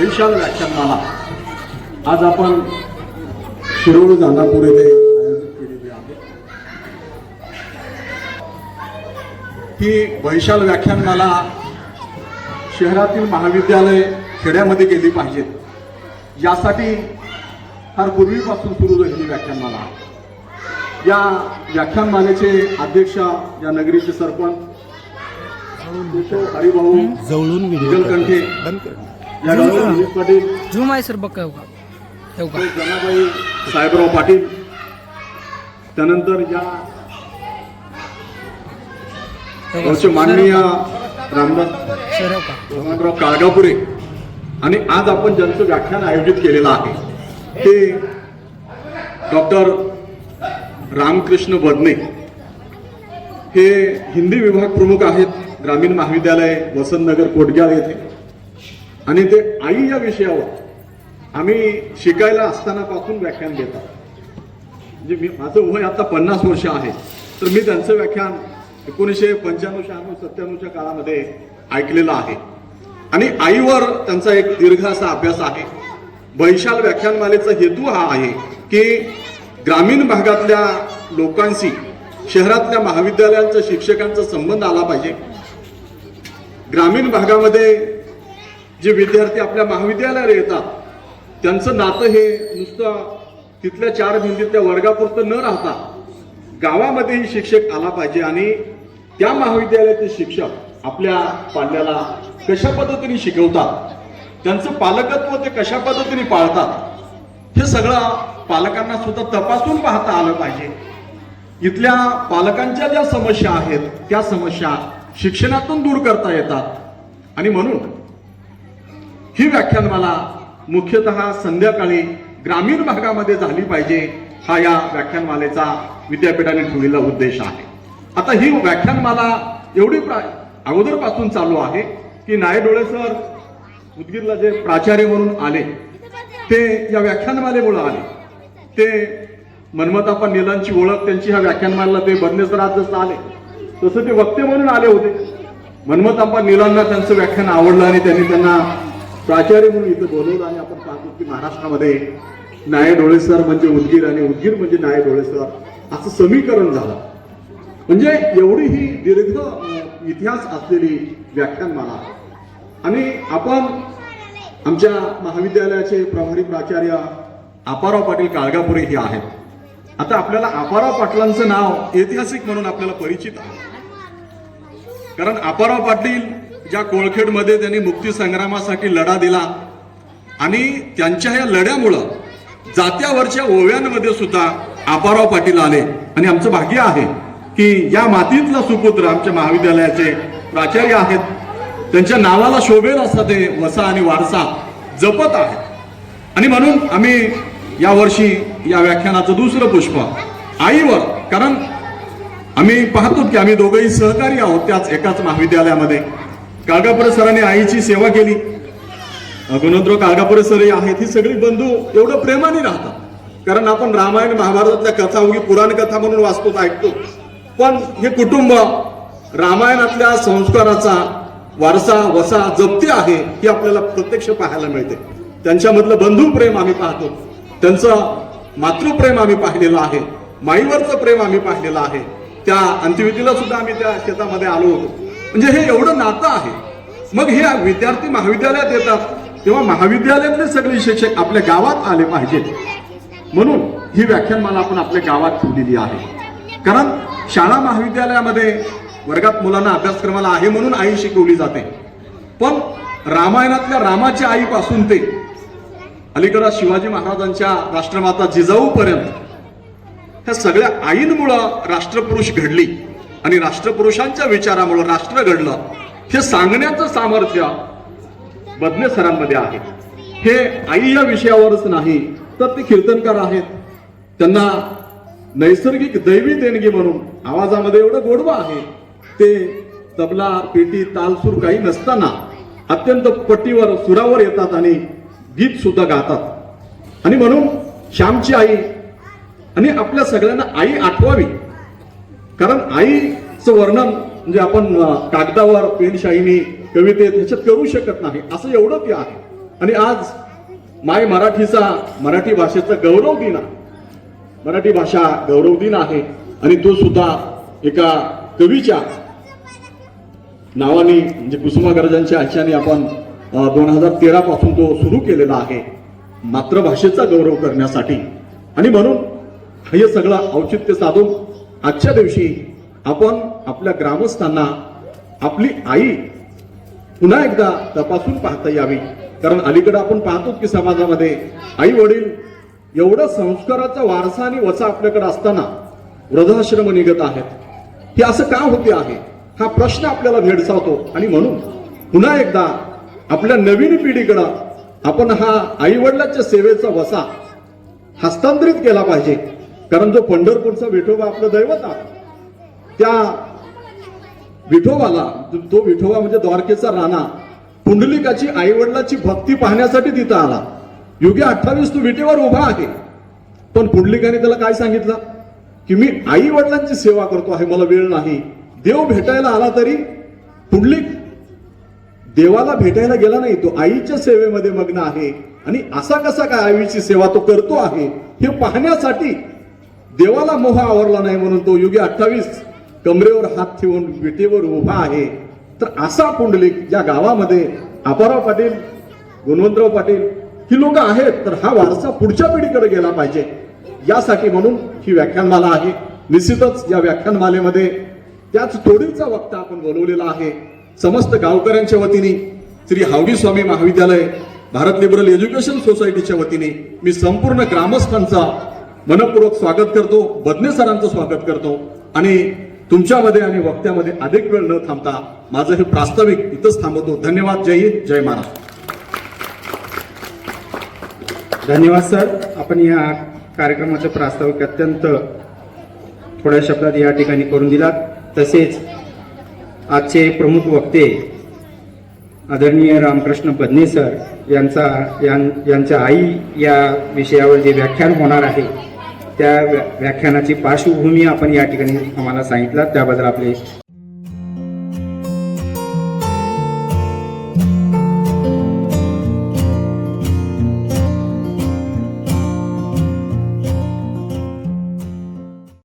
वैशाल व्याख्यानमाला आज आपण शिरोळ दानापूर येथे आयोजित केलेली आहे। ही वैशाल व्याख्यानमाला शहरातील महाविद्यालय खेड्यामध्ये गेली पाहिजेत यासाठी फार पूर्वीपासून सुरू झालेली व्याख्यानमाला। या व्याख्यानमालेचे अध्यक्ष या नगरीचे सरपंच हरिभाऊ जवळून कंठे या गावातील पाटील झूम आहे सर बघा जनाबाई साहेबराव पाटील, त्यानंतर या गावचे माननीय रामदास काळगापुरे आणि आज आपण ज्यांचं व्याख्यान आयोजित केलेलं आहे ते डॉक्टर रामकृष्ण बदने, हे हिंदी विभाग प्रमुख आहेत ग्रामीण महाविद्यालय वसंतनगर कोटग्याळ येथे। आणि ते आई या विषयावर आम्ही शिकायला असताना पासून व्याख्यान देतात। म्हणजे माझं वय आता 50 वर्ष आहे, तर मी त्यांचं व्याख्यान 1995, 96, 97च्या काळामध्ये ऐकलेलं आहे। आणि आईवर त्यांचा एक दीर्घ असा अभ्यास आहे। वैशाल व्याख्यानमालेचा हेतू हा आहे की ग्रामीण भागातल्या लोकांशी शहरातल्या महाविद्यालयांच्या शिक्षकांचा संबंध आला पाहिजे। ग्रामीण भागामध्ये जे विद्यार्थी आपल्या महाविद्यालयाला येतात त्यांचं नातं हे नुसतं तिथल्या 4 भिंतीतल्या वर्गापुरतं न राहता गावामध्येही शिक्षक आला पाहिजे आणि त्या महाविद्यालयाचे शिक्षक आपल्या पाल्याला कशा पद्धतीने शिकवतात, त्यांचं पालकत्व ते कशा पद्धतीने पाळतात हे सगळं पालकांना सुद्धा तपासून पाहता आलं पाहिजे। इथल्या पालकांच्या ज्या समस्या आहेत त्या समस्या शिक्षणातून दूर करता येतात। आणि म्हणून ही व्याख्यानमाला मुख्यतः संध्याकाळी ग्रामीण भागामध्ये झाली पाहिजे, हा या व्याख्यानमालेचा विद्यापीठाने ठेवलेला उद्देश आहे। आता ही व्याख्यानमाला एवढी अगोदरपासून चालू आहे की नायडोळे सर उदगीरला जे प्राचार्य म्हणून आले ते या व्याख्यानमालेमुळे आले। ते मनमताप्पा नीलांची ओळख त्यांची ह्या व्याख्यानमालेला ते बदने सर आज जसं आले तसं ते वक्ते म्हणून आले होते। मनमताप्पा नीलांना त्यांचं व्याख्यान आवडलं आणि त्यांना प्राचार्य म्हणून इथं बोलवलं। आणि आपण पाहतो की महाराष्ट्रामध्ये नायडोळे सर म्हणजे उदगीर आणि उदगीर म्हणजे नायडोळे सर असं समीकरण झालं। म्हणजे एवढी ही दीर्घ इतिहास असलेली व्याख्यानमाला। आणि आपण आमच्या महाविद्यालयाचे प्रभारी प्राचार्य आपाराव पाटील काळगापुरे हे आहेत। आता आपल्याला आपाराव पाटलांचं नाव ऐतिहासिक म्हणून आपल्याला परिचित आहे, कारण आपाराव पाटील ज्या कोळखेडमध्ये त्यांनी मुक्ती संग्रामासाठी लढा दिला आणि त्यांच्या या लढ्यामुळं जात्यावरच्या ओव्यांमध्ये सुद्धा आपाराव पाटील आले। आणि आमचं भाग्य आहे की या मातीतला सुपुत्र आमच्या महाविद्यालयाचे प्राचार्य आहेत, त्यांच्या नावाला शोभेल असा ते वसा आणि वारसा जपत आहेत। आणि म्हणून आम्ही यावर्षी या व्याख्यानाचं दुसरं पुष्प आईवर, कारण आम्ही पाहतो की आम्ही दोघंही सहकारी आहोत त्याच एकाच महाविद्यालयामध्ये। काळगापुरे सरांनी आईची सेवा केली, गुणवंतराव काळगापुरे सर आहेत, ही सगळी बंधू एवढं प्रेमाने राहतात। कारण आपण रामायण महाभारतातल्या कथा उगी पुराण कथा म्हणून वाचतो ऐकतो, पण हे कुटुंब रामायणातल्या संस्काराचा वारसा वसा जपते आहे हे आपल्याला प्रत्यक्ष पाहायला मिळते। त्यांच्यामधलं बंधू प्रेम आम्ही पाहतो, त्यांचं मातृप्रेम आम्ही पाहिलेलं आहे, माईवरचं प्रेम आम्ही पाहिलेलं आहे। त्या अंत्यविधीला सुद्धा आम्ही त्या शेतामध्ये आलो होतो। म्हणजे हे एवढं नातं आहे। मग हे विद्यार्थी महाविद्यालयात येतात तेव्हा महाविद्यालयातले सगळे शिक्षक आपल्या गावात आले पाहिजेत, म्हणून ही व्याख्यानमाला आपण आपल्या गावात ठेवलेली आहे। कारण शाळा महाविद्यालयामध्ये वर्गात मुलांना अभ्यासक्रमाला आहे म्हणून आई शिकवली जाते, पण रामायणातल्या रामाच्या आईपासून ते अलीकडे शिवाजी महाराजांच्या राष्ट्रमाता जिजाऊपर्यंत ह्या सगळ्या आईंमुळं राष्ट्रपुरुष घडली आणि राष्ट्रपुरुषांच्या विचारामुळे राष्ट्र घडलं हे सांगण्याचं सामर्थ्य बदने सरांमध्ये आहे। हे आई या विषयावरच नाही तर ते कीर्तनकार आहेत, त्यांना नैसर्गिक दैवी देणगी म्हणून आवाजामध्ये एवढं गोडवा आहे, ते तबला पेटी तालसूर काही नसताना अत्यंत पट्टीवर सुरावर येतात आणि गीत सुद्धा गातात। आणि म्हणून श्यामची आई आणि आपल्या सगळ्यांना आई आठवावी, कारण आईचं वर्णन म्हणजे आपण कागदावर पेनशाहीने कवितेत ह्याच्यात करू शकत नाही, असं एवढं ते आहे। आणि आज माय मराठीचा, मराठी भाषेचा गौरव दिन आहे. मराठी भाषा गौरव दिन आहे आणि तो सुद्धा एका कवीच्या नावाने म्हणजे कुसुमाग्रजांच्या ह्याच्याने आपण 2013 पासून तो सुरू केलेला आहे मातृभाषेचा गौरव करण्यासाठी. आणि म्हणून हे सगळं औचित्य साधून आजच्या दिवशी आपण आपल्या ग्रामस्थांना आपली आई पुन्हा एकदा तपासून पाहता यावी. कारण अलीकडे आपण पाहतो की समाजामध्ये आई वडील एवढा संस्काराचा वारसा आणि वचा आपल्याकडे असताना वृद्धाश्रम निघत आहेत. हे असं का होते आहे हा प्रश्न आपल्याला भेडसावतो. आणि म्हणून पुन्हा एकदा आपल्या नवीन पिढीकडे आपण हा आई वडिलांच्या सेवेचा वसा हस्तांतरित केला पाहिजे. कारण जो पंढरपूरचा विठोबा आपलं दैवत आहे त्या विठोबाला, तो विठोबा म्हणजे द्वारकेचा राणा पुंडलिकाची आई वडिलाची भक्ती पाहण्यासाठी तिथं आला. युगे 28 तो विटेवर उभा आहे. पण पुंडलिकाने त्याला काय सांगितलं की मी आई वडिलांची सेवा करतो आहे, मला वेळ नाही. देव भेटायला आला तरी पुंडलिक देवाला भेटायला गेला नाही, तो आईच्या सेवेमध्ये मग्न आहे. आणि असा कसा काय आईची सेवा तो करतो आहे हे पाहण्यासाठी देवाला मोह आवरला नाही म्हणून तो युगे 28 कमरेवर हात ठेवून विटेवर उभा आहे. तर असा पुंडलिक या गावामध्ये अपाराव पाटील, गुणवंतराव पाटील ही लोक आहेत. तर हा वारसा पुढच्या पिढीकडे गेला पाहिजे यासाठी म्हणून ही व्याख्यानमाला आहे. निश्चितच या व्याख्यानमालेमध्ये त्याच तोडीचा वक्ता आपण बोलवलेला आहे. समस्त गावकऱ्यांच्या वतीने श्री हावडी स्वामी महाविद्यालय, भारत लिबरल एज्युकेशन सोसायटीच्या वतीने मी संपूर्ण ग्रामस्थांचा मनपूर्वक स्वागत करतो, बदने सरांचं स्वागत करतो. आणि तुमच्यामध्ये आणि वक्त्यामध्ये अधिक वेळ न थांबता माझं हे प्रास्ताविक इथंच थांबवतो. धन्यवाद. जय हिंद, जय महाराष्ट्र. धन्यवाद सर. आपण या कार्यक्रमाचं प्रास्ताविक अत्यंत थोड्या शब्दात या ठिकाणी करून दिलात. तसेच आजचे प्रमुख वक्ते आदरणीय रामकृष्ण बदने सर यांच्या आई या विषयावर जे व्याख्यान होणार आहे त्या व्याख्यानाची पार्श्वभूमी आपण या ठिकाणी आम्हाला सांगितलं, त्याबद्दल आपले